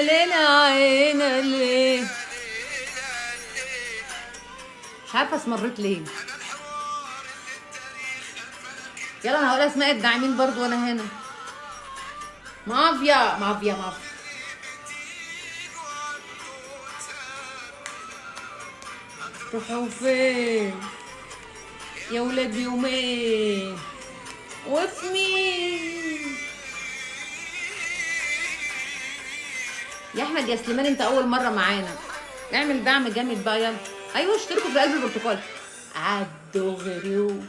ليلة عينا ليه. مش عارفة اسمرت ليه. يلا انا هقول اسماء الداعمين برضو وانا هنا. مافيا مافيا مافيا. روحوا فين يا ولاد يومين وفي مين يا احمد يا سليمان؟ انت اول مره معانا، اعمل دعم جامد بقى. يلا ايوه اشتركوا في قلب البرتقال عالدغري.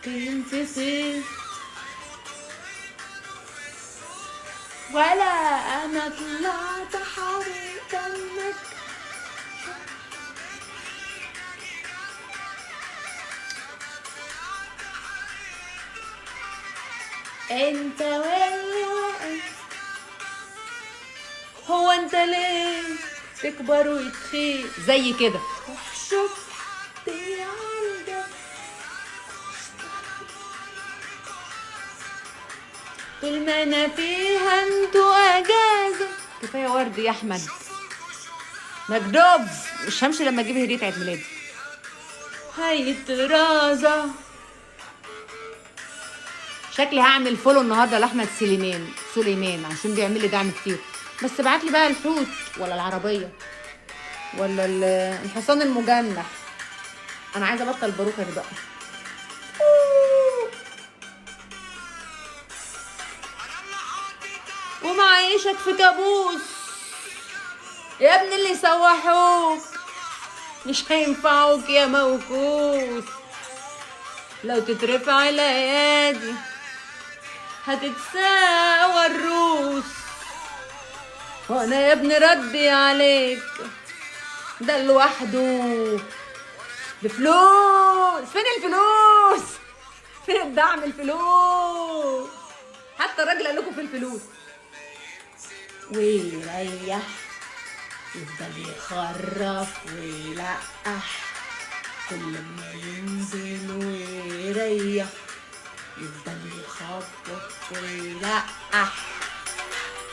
تنفسي ولا انا طلعت حريق دمك. انت واللي وقت. هو انت ليه تكبر وتخيل زي كده؟ شوف طول ما انا فيها انتوا اجازه. كفايه ورد يا احمد مكدوب. مش همشي لما اجيب هديه عيد ميلادي. هاي طرازه. شكلي هعمل فولو النهارده لاحمد سليمان عشان بيعمل لي دعم كتير. بس ابعت لي بقى الحوت ولا العربيه ولا الحصان المجنح. انا عايزه ابطل باروكه دي بقى. ومعيشك في كابوس يا ابني. اللي سوحوك مش هينفعوك يا موكوس. لو تترفع الايادي هتتساوى الروس. وانا يا ابني ردي عليك ده لوحده بفلوس. فين الفلوس؟ فين الدعم؟ الفلوس حتى الراجل قال لكم في الفلوس. ويريح يفضل يخرف ويلقح كل ما ينزل ويريح يفضل يخبط ويلقح.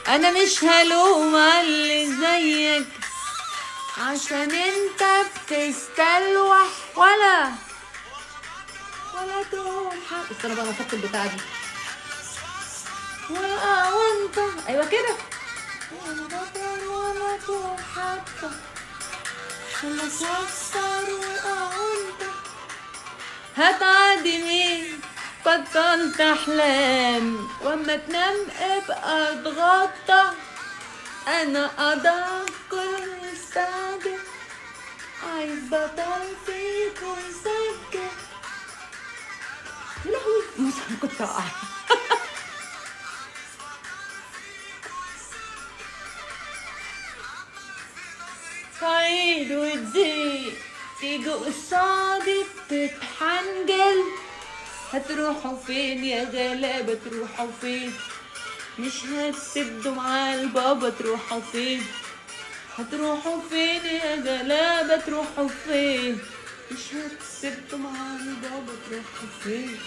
انا مش هلوم على اللي زيك عشان انت بتستلوح ولا تقوم حق. استنى بقى انا احط البتاعه دي. وانت ايوه كده. وانا بطل ولا تقوم حتى ولا تكسر. وانت هتعدي مين؟ بطلت احلام واما تنام ابقى اتغطى. انا ادق كل مستعجل عايز بطل فيك ويسجل. يا لهوي موسى انا كنت واقعه. تعيد وتزيد تيجي قصادي بتتحنجل. هتروحوا فين يا غلابة؟ تروحوا فين؟ مش هتسدوا مع البابا؟ تروحوا فين؟ هتروحوا فين يا غلابة؟ تروحوا فين؟ مش هتسدوا مع البابا؟ تروحوا فين؟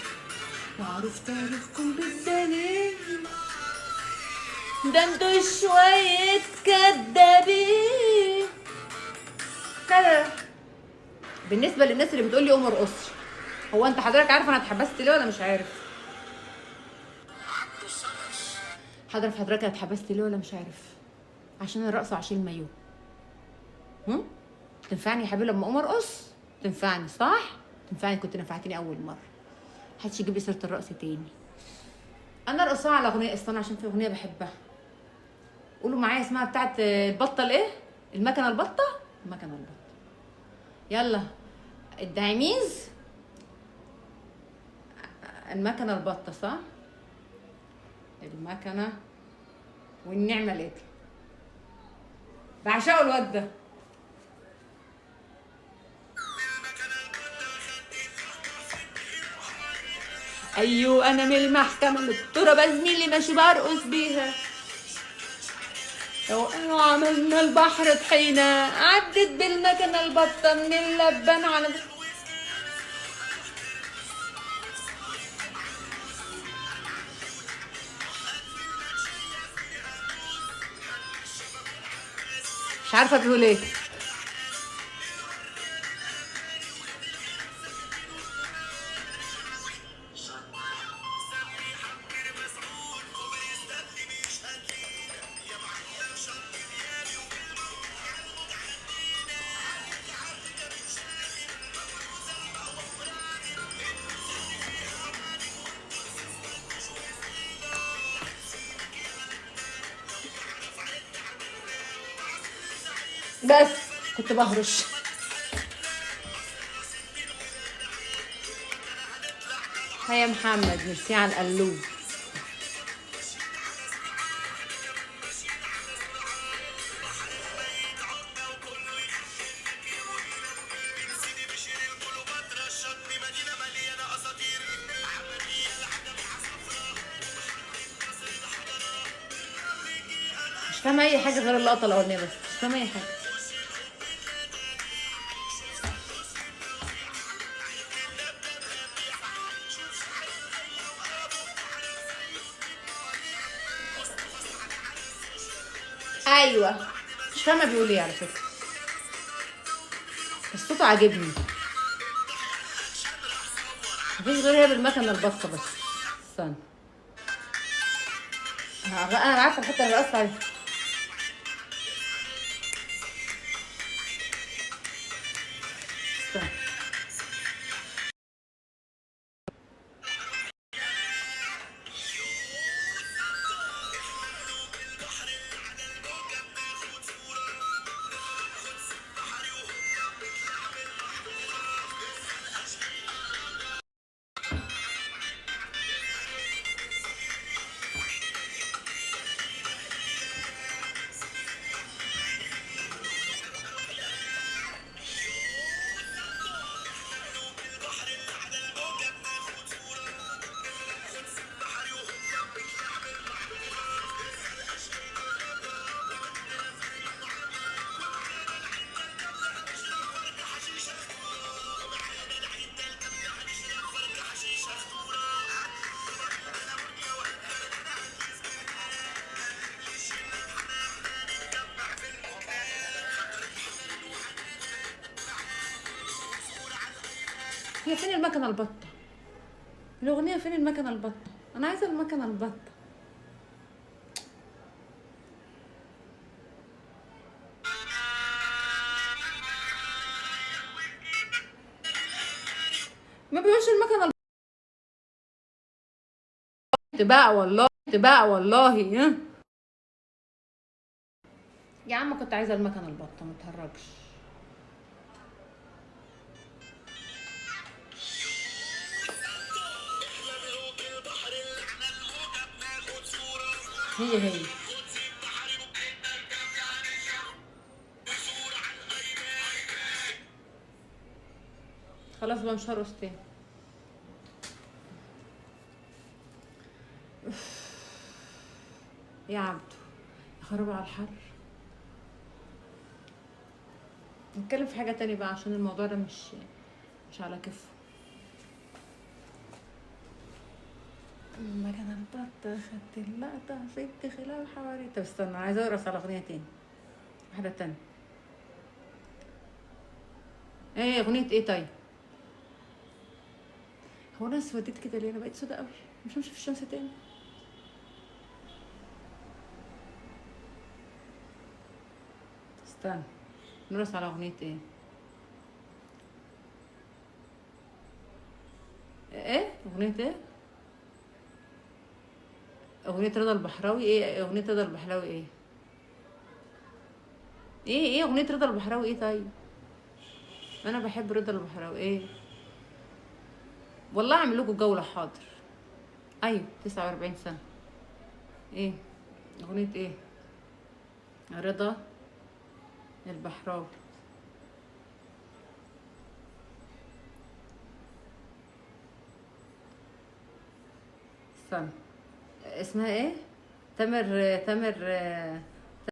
معروف تاريخكم بالدليل ده انتوا شوية كدابين. كده بالنسبة للناس اللي بتقولي قوم ارقصي، هو انت حضرتك عارف انا اتحبست ليه ولا مش عارف؟ حضرتك اتحبست ليه ولا مش عارف؟ عشان الرقص وعشان المايو. تنفعني يا حبيبي لما اقوم ارقص؟ تنفعني صح؟ تنفعني. كنت نفعتني اول مره. محدش يجيب لي سيره الرقص تاني. انا ارقصها على اغنيه. استنى عشان في اغنيه بحبها. قولوا معايا اسمها بتاعت البطه الايه؟ المكنه البطه. المكنه البطه. يلا الدعيميز. المكنه البطه صح؟ المكنه والنعمه لقيت. بعشقه الواد ده. ايوه انا من المحكمه الدكتوره بزميلي ماشي برقص بيها. وعملنا البحر طحينة، عدت بالمكنة البطة من اللبن على مش عارفة بيقول ايه. بس كنت بهرش. هيا محمد، ميرسي على القلوب. مش فاهمة أي حاجة غير اللقطة الأولانية، بس مش فاهمة أي حاجة. أيوه مش فاهمة بيقول ايه على فكرة، بس صوته عاجبني. مفيش غير هي بالمكنة البطة بس. استنى أنا عارفة الحتة اللي رقصت عليها. استنى. هي فين المكنة البطة؟ الأغنية فين المكنة البطة؟ أنا عايزة المكنة البطة. ما بيقولش المكنة البطة بقى والله، بقى والله. ها يا عم كنت عايزة المكنة البطة، ما تهرجش. هي خلاص بقى مش هرقص تاني. يا عبدو يا خراب على الحر. نتكلم في حاجة تانية بقى عشان الموضوع ده مش على كفه. المكنة البطة خدت اللقطة ست خلال حوالي. طب استنى عايزة ارقص على أغنية تاني، واحدة تانية. ايه أغنية ايه طيب؟ هو انا اسودت كده ليه؟ انا بقيت سودا قوي، مش همشي في الشمس تاني. استنى نرقص على أغنية ايه؟ ايه أغنية ايه؟ أغنية رضا البحراوي. ايه أغنية رضا البحراوي ايه؟ ايه أغنية رضا البحراوي ايه طيب؟ انا بحب رضا البحراوي. ايه والله اعمل لكم جولة حاضر. ايوه 49 سنة. ايه أغنية ايه؟ رضا البحراوي. استنى اسمها ايه؟ تامر